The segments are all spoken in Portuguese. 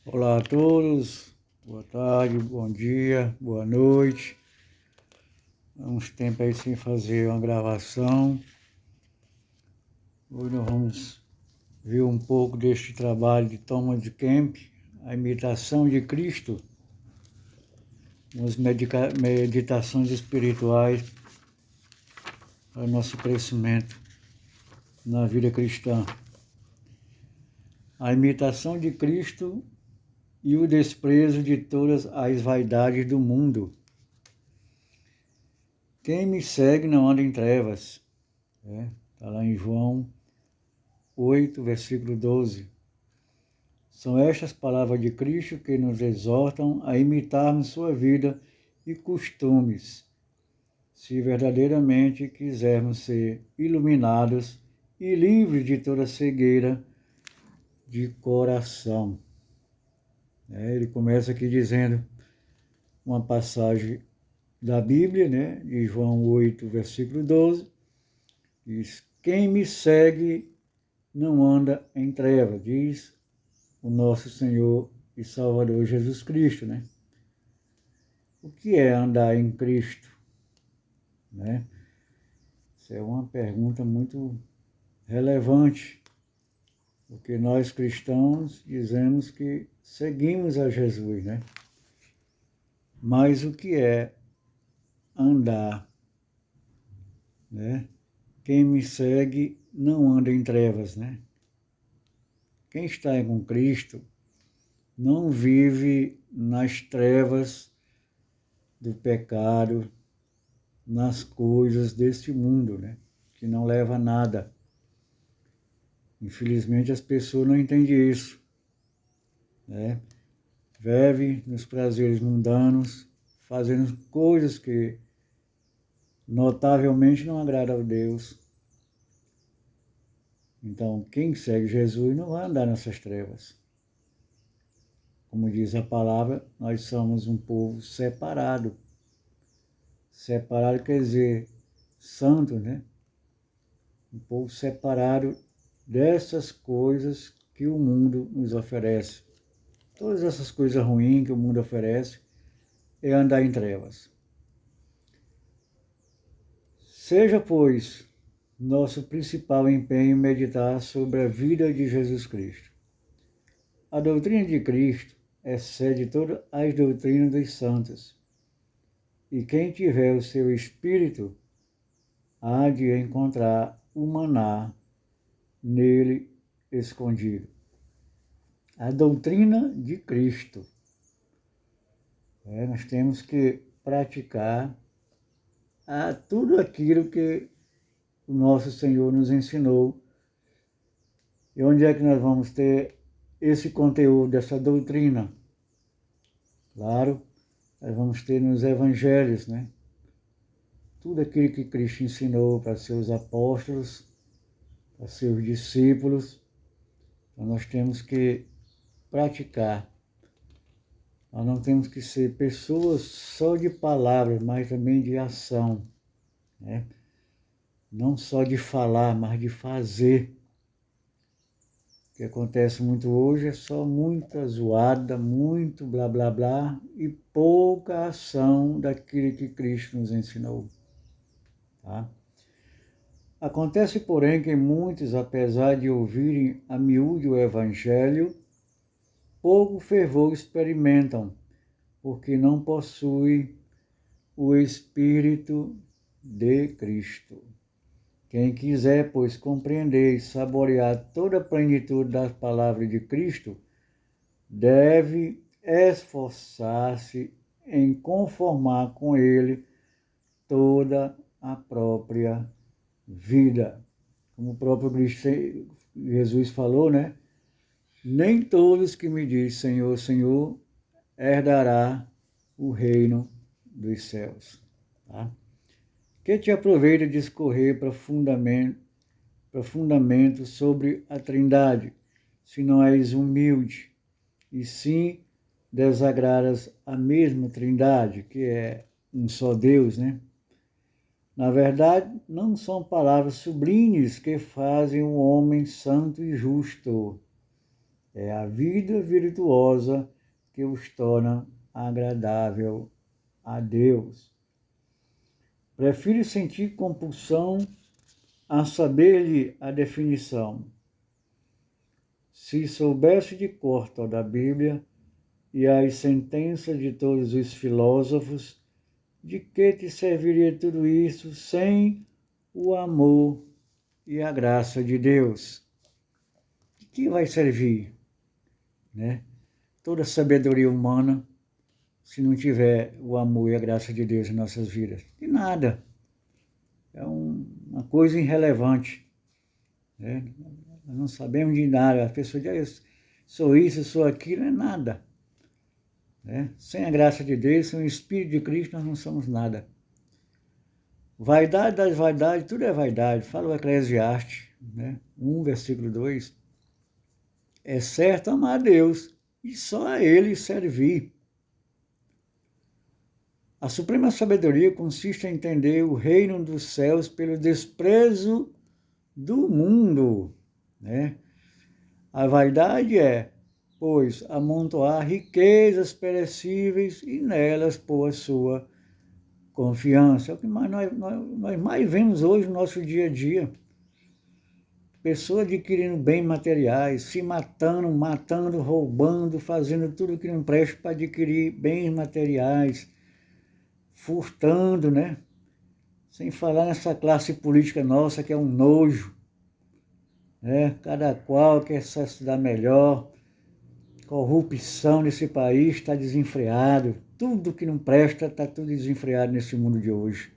Olá a todos, boa tarde, bom dia, boa noite. Há uns tempos aí sem fazer uma gravação. Hoje nós vamos ver um pouco deste trabalho de Thomas Kemp, A Imitação de Cristo, umas meditações espirituais para o nosso crescimento na vida cristã. A imitação de Cristo e o desprezo de todas as vaidades do mundo. Quem me segue não anda em trevas. Está lá em João 8, versículo 12. São estas palavras de Cristo que nos exortam a imitarmos sua vida e costumes, se verdadeiramente quisermos ser iluminados e livres de toda cegueira de coração. Ele começa aqui dizendo uma passagem da Bíblia, de João 8, versículo 12, diz: quem me segue não anda em trevas, diz o nosso Senhor e Salvador Jesus Cristo, O que é andar em Cristo, Isso é uma pergunta muito relevante, porque nós cristãos dizemos que seguimos a Jesus, Mas o que é andar, Quem me segue não anda em trevas, Quem está com Cristo não vive nas trevas do pecado, nas coisas deste mundo, que não leva a nada. Infelizmente as pessoas não entendem isso, Vive nos prazeres mundanos, fazendo coisas que notavelmente não agradam a Deus. Então, quem segue Jesus não vai andar nessas trevas. Como diz a palavra, nós somos um povo separado. Separado quer dizer santo, Um povo separado dessas coisas que o mundo nos oferece. Todas essas coisas ruins que o mundo oferece é andar em trevas. Seja, pois, nosso principal empenho meditar sobre a vida de Jesus Cristo. A doutrina de Cristo excede todas as doutrinas dos santos, e quem tiver o seu espírito há de encontrar o maná nele escondido. A doutrina de Cristo. Nós temos que praticar tudo aquilo que o nosso Senhor nos ensinou. E onde é que nós vamos ter esse conteúdo, dessa doutrina? Claro, nós vamos ter nos evangelhos, Tudo aquilo que Cristo ensinou para seus apóstolos, para seus discípulos, então nós temos que praticar. Nós não temos que ser pessoas só de palavras, mas também de ação, Não só de falar, mas de fazer. O que acontece muito hoje é só muita zoada, muito blá blá blá e pouca ação daquilo que Cristo nos ensinou. Acontece, porém, que muitos, apesar de ouvirem a miúde o Evangelho, pouco fervor experimentam, porque não possuem o Espírito de Cristo. Quem quiser, pois, compreender e saborear toda a plenitude das palavras de Cristo, deve esforçar-se em conformar com ele toda a própria vida. Como o próprio Jesus falou, Nem todos que me dizem Senhor, Senhor, herdará o reino dos céus. Que te aproveita discorrer profundamente sobre a Trindade, se não és humilde, e sim desagradas a mesma Trindade, que é um só Deus, Na verdade, não são palavras sublimes que fazem um homem santo e justo, É a vida virtuosa que os torna agradável a Deus. Prefiro sentir compulsão a saber-lhe a definição. Se soubesse de cor toda a Bíblia e as sentenças de todos os filósofos, de que te serviria tudo isso sem o amor e a graça de Deus? De que vai servir, né? Toda a sabedoria humana, se não tiver o amor e a graça de Deus em nossas vidas? De nada. É uma coisa irrelevante, né? Nós não sabemos de nada. A pessoa diz, sou isso, sou aquilo, é nada. Né? Sem a graça de Deus, sem o Espírito de Cristo, nós não somos nada. Vaidade das vaidades, tudo é vaidade. Fala o Eclesiastes, né? 1, versículo 2. É certo amar a Deus e só a Ele servir. A suprema sabedoria consiste em entender o reino dos céus pelo desprezo do mundo, né? A vaidade é, pois, amontoar riquezas perecíveis e nelas pôr a sua confiança. É o que nós mais vemos hoje no nosso dia a dia. Pessoas adquirindo bens materiais, se matando, roubando, fazendo tudo que não presta para adquirir bens materiais, furtando, né? Sem falar nessa classe política nossa que é um nojo, né? Cada qual quer se dar melhor. Corrupção nesse país está desenfreado. Tudo que não presta está tudo desenfreado nesse mundo de hoje.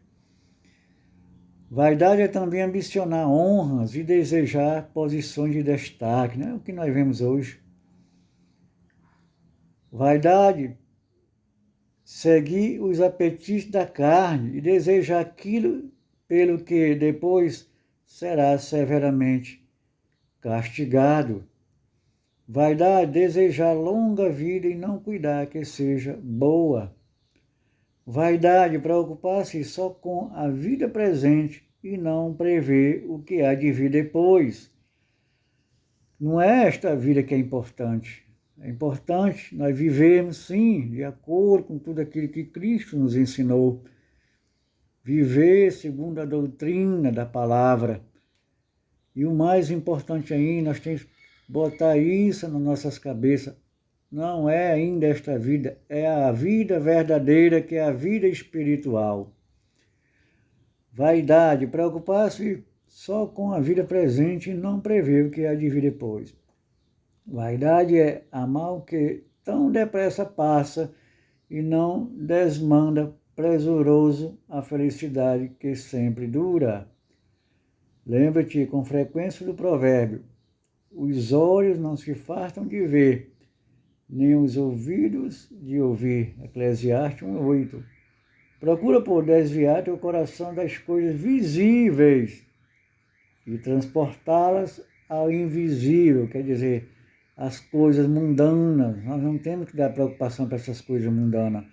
Vaidade é também ambicionar honras e desejar posições de destaque, não é o que nós vemos hoje. Vaidade, seguir os apetites da carne e desejar aquilo pelo que depois será severamente castigado. Vaidade, desejar longa vida e não cuidar que seja boa. Vaidade, preocupar-se só com a vida presente e não prever o que há de vir depois. Não é esta vida que é importante. É importante nós vivermos, sim, de acordo com tudo aquilo que Cristo nos ensinou. Viver segundo a doutrina da palavra. E o mais importante ainda, nós temos que botar isso nas nossas cabeças. Não é ainda esta vida, é a vida verdadeira, que é a vida espiritual. Vaidade, preocupar-se só com a vida presente e não prever o que há de vir depois. Vaidade é amar o que tão depressa passa e não desmanda presuroso a felicidade que sempre dura. Lembra-te com frequência do provérbio: os olhos não se fartam de ver, nem os ouvidos de ouvir. Eclesiastes 1:8. Procura por desviar teu coração das coisas visíveis e transportá-las ao invisível, quer dizer, as coisas mundanas. Nós não temos que dar preocupação para essas coisas mundanas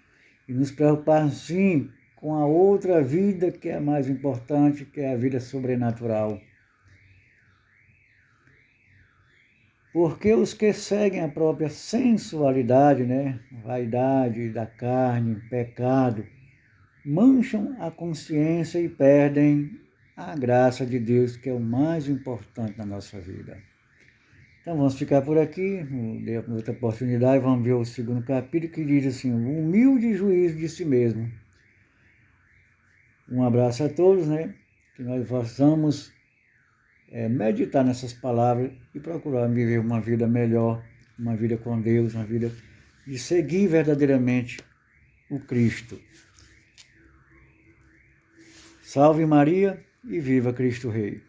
e nos preocupar, sim, com a outra vida que é a mais importante, que é a vida sobrenatural. Porque os que seguem a própria sensualidade, né, vaidade da carne, pecado, mancham a consciência e perdem a graça de Deus, que é o mais importante na nossa vida. Então vamos ficar por aqui, em outra oportunidade vamos ver o segundo capítulo, que diz assim: o humilde juízo de si mesmo. Um abraço a todos, né, que nós possamos meditar nessas palavras e procurar viver uma vida melhor, uma vida com Deus, uma vida de seguir verdadeiramente o Cristo. Salve Maria e viva Cristo Rei!